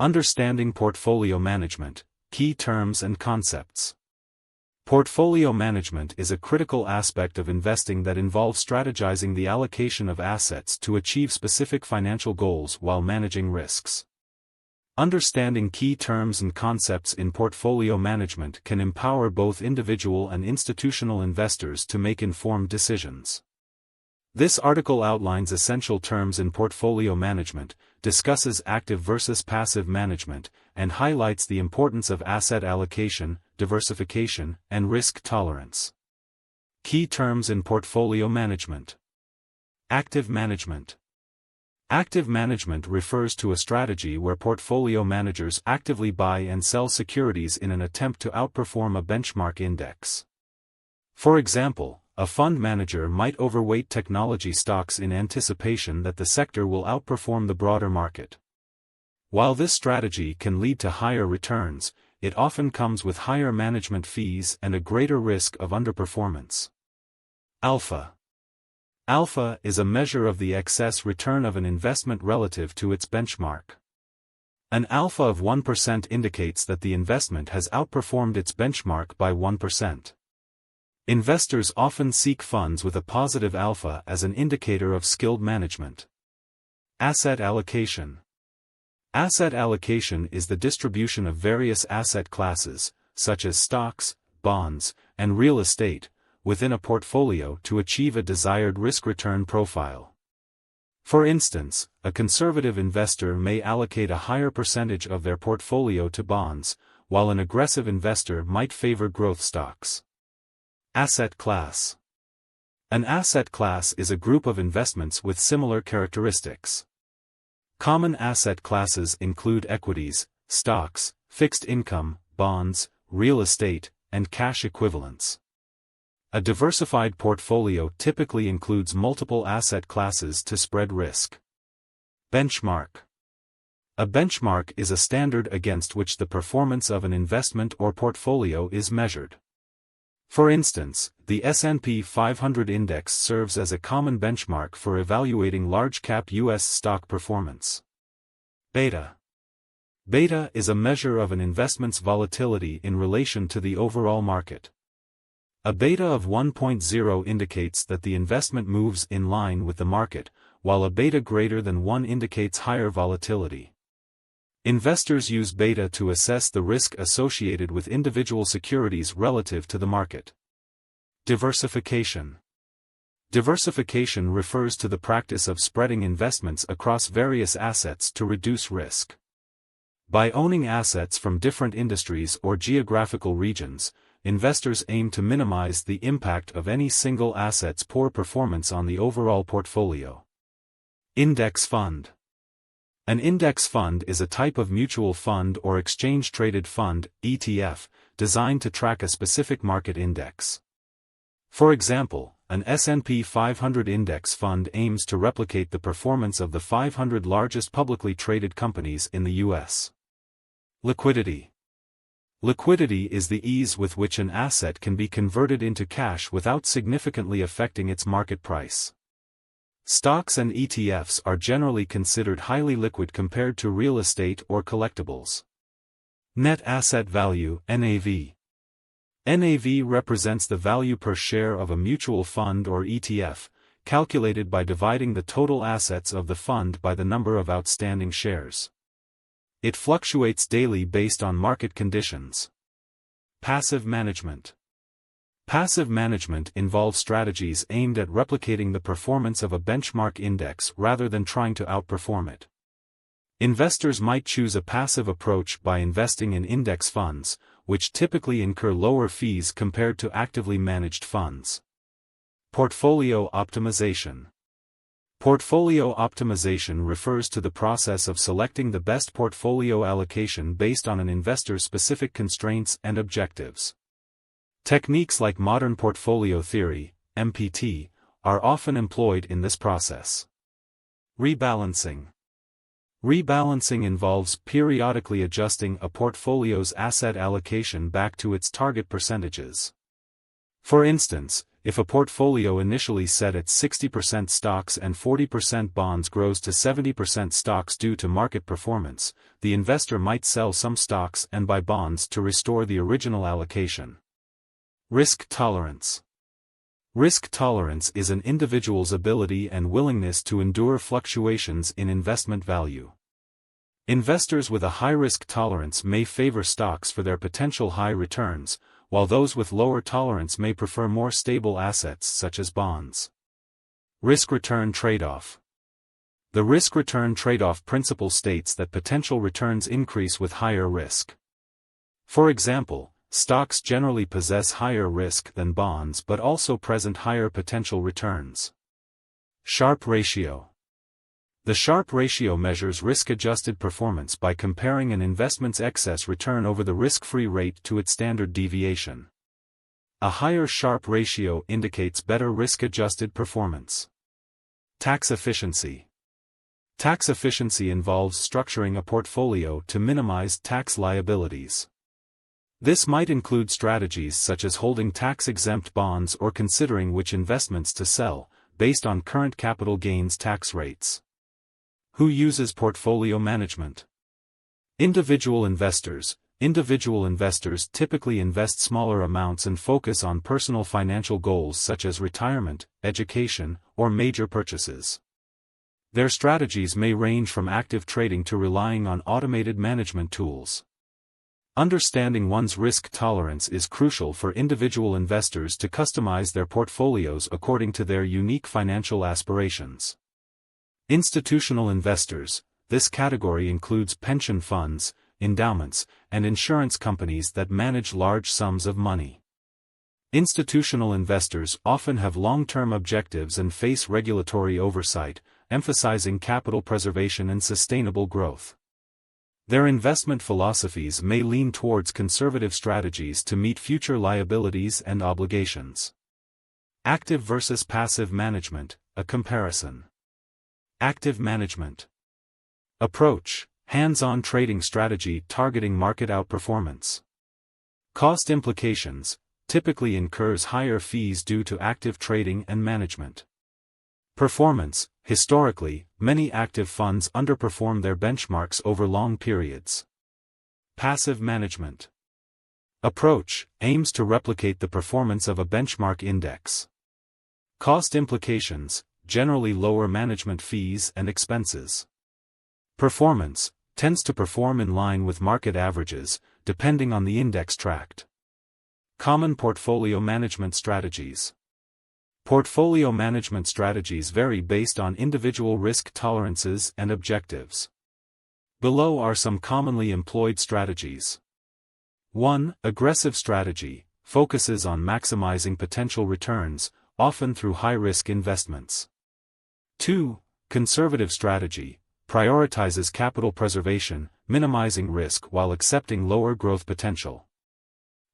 Understanding portfolio management, key terms and concepts. Portfolio management is a critical aspect of investing that involves strategizing the allocation of assets to achieve specific financial goals while managing risks. Understanding key terms and concepts in portfolio management can empower both individual and institutional investors to make informed decisions. This article outlines essential terms in portfolio management, discusses active versus passive management, and highlights the importance of asset allocation, diversification, and risk tolerance. Key terms in portfolio management. Active management. Active management refers to a strategy where portfolio managers actively buy and sell securities in an attempt to outperform a benchmark index. For example, a fund manager might overweight technology stocks in anticipation that the sector will outperform the broader market. While this strategy can lead to higher returns, it often comes with higher management fees and a greater risk of underperformance. Alpha. Alpha is a measure of the excess return of an investment relative to its benchmark. An alpha of 1% indicates that the investment has outperformed its benchmark by 1%. Investors often seek funds with a positive alpha as an indicator of skilled management. Asset allocation. Asset allocation is the distribution of various asset classes, such as stocks, bonds, and real estate, within a portfolio to achieve a desired risk-return profile. For instance, a conservative investor may allocate a higher percentage of their portfolio to bonds, while an aggressive investor might favor growth stocks. Asset class. An asset class is a group of investments with similar characteristics. Common asset classes include equities, stocks, fixed income, bonds, real estate, and cash equivalents. A diversified portfolio typically includes multiple asset classes to spread risk. Benchmark. A benchmark is a standard against which the performance of an investment or portfolio is measured. For instance, the S&P 500 index serves as a common benchmark for evaluating large-cap U.S. stock performance. Beta. Beta is a measure of an investment's volatility in relation to the overall market. A beta of 1.0 indicates that the investment moves in line with the market, while a beta greater than 1 indicates higher volatility. Investors use beta to assess the risk associated with individual securities relative to the market. Diversification. Diversification refers to the practice of spreading investments across various assets to reduce risk. By owning assets from different industries or geographical regions, investors aim to minimize the impact of any single asset's poor performance on the overall portfolio. Index fund. An index fund is a type of mutual fund or exchange-traded fund, ETF, designed to track a specific market index. For example, an S&P 500 index fund aims to replicate the performance of the 500 largest publicly traded companies in the U.S. Liquidity. Liquidity is the ease with which an asset can be converted into cash without significantly affecting its market price. Stocks and ETFs are generally considered highly liquid compared to real estate or collectibles. Net asset value, NAV. NAV represents the value per share of a mutual fund or ETF, calculated by dividing the total assets of the fund by the number of outstanding shares. It fluctuates daily based on market conditions. Passive management. Passive management involves strategies aimed at replicating the performance of a benchmark index rather than trying to outperform it. Investors might choose a passive approach by investing in index funds, which typically incur lower fees compared to actively managed funds. Portfolio optimization. Portfolio optimization refers to the process of selecting the best portfolio allocation based on an investor's specific constraints and objectives. Techniques like modern portfolio theory, MPT, are often employed in this process. Rebalancing. Rebalancing involves periodically adjusting a portfolio's asset allocation back to its target percentages. For instance, if a portfolio initially set at 60% stocks and 40% bonds grows to 70% stocks due to market performance, the investor might sell some stocks and buy bonds to restore the original allocation. Risk tolerance. Risk tolerance is an individual's ability and willingness to endure fluctuations in investment value. Investors with a high risk tolerance may favor stocks for their potential high returns, while those with lower tolerance may prefer more stable assets such as bonds. Risk-return trade-off. The risk-return trade-off principle states that potential returns increase with higher risk. For example, stocks generally possess higher risk than bonds but also present higher potential returns. Sharpe ratio. The Sharpe ratio measures risk-adjusted performance by comparing an investment's excess return over the risk-free rate to its standard deviation. A higher Sharpe ratio indicates better risk-adjusted performance. Tax efficiency. Tax efficiency involves structuring a portfolio to minimize tax liabilities. This might include strategies such as holding tax-exempt bonds or considering which investments to sell, based on current capital gains tax rates. Who uses portfolio management? Individual investors. Individual investors typically invest smaller amounts and focus on personal financial goals such as retirement, education, or major purchases. Their strategies may range from active trading to relying on automated management tools. Understanding one's risk tolerance is crucial for individual investors to customize their portfolios according to their unique financial aspirations. Institutional investors. This category includes pension funds, endowments, and insurance companies that manage large sums of money. Institutional investors often have long-term objectives and face regulatory oversight, emphasizing capital preservation and sustainable growth. Their investment philosophies may lean towards conservative strategies to meet future liabilities and obligations. Active versus passive management, a comparison. Active management. Approach: hands-on trading strategy targeting market outperformance. Cost implications: typically incurs higher fees due to active trading and management. Performance: historically, many active funds underperform their benchmarks over long periods. Passive management. Approach: aims to replicate the performance of a benchmark index. Cost implications: generally lower management fees and expenses. Performance: tends to perform in line with market averages, depending on the index tracked. Common portfolio management strategies. Portfolio management strategies vary based on individual risk tolerances and objectives. Below are some commonly employed strategies. 1. Aggressive strategy, focuses on maximizing potential returns, often through high-risk investments. 2. Conservative strategy, prioritizes capital preservation, minimizing risk while accepting lower growth potential.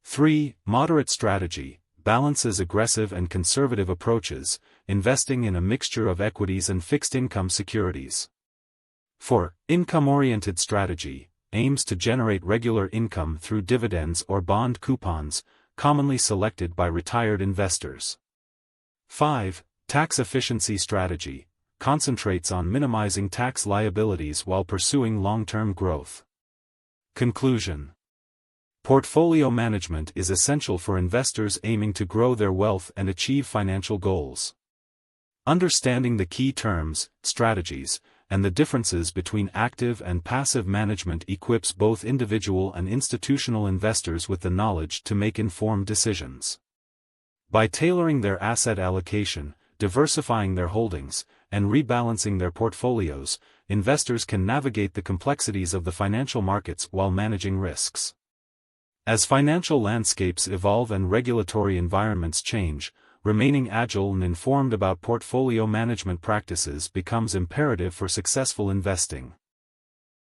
3. Moderate strategy, balances aggressive and conservative approaches, investing in a mixture of equities and fixed-income securities. 4. Income-oriented strategy, aims to generate regular income through dividends or bond coupons, commonly selected by retired investors. 5. Tax efficiency strategy, concentrates on minimizing tax liabilities while pursuing long-term growth. Conclusion. Portfolio management is essential for investors aiming to grow their wealth and achieve financial goals. Understanding the key terms, strategies, and the differences between active and passive management equips both individual and institutional investors with the knowledge to make informed decisions. By tailoring their asset allocation, diversifying their holdings, and rebalancing their portfolios, investors can navigate the complexities of the financial markets while managing risks. As financial landscapes evolve and regulatory environments change, remaining agile and informed about portfolio management practices becomes imperative for successful investing.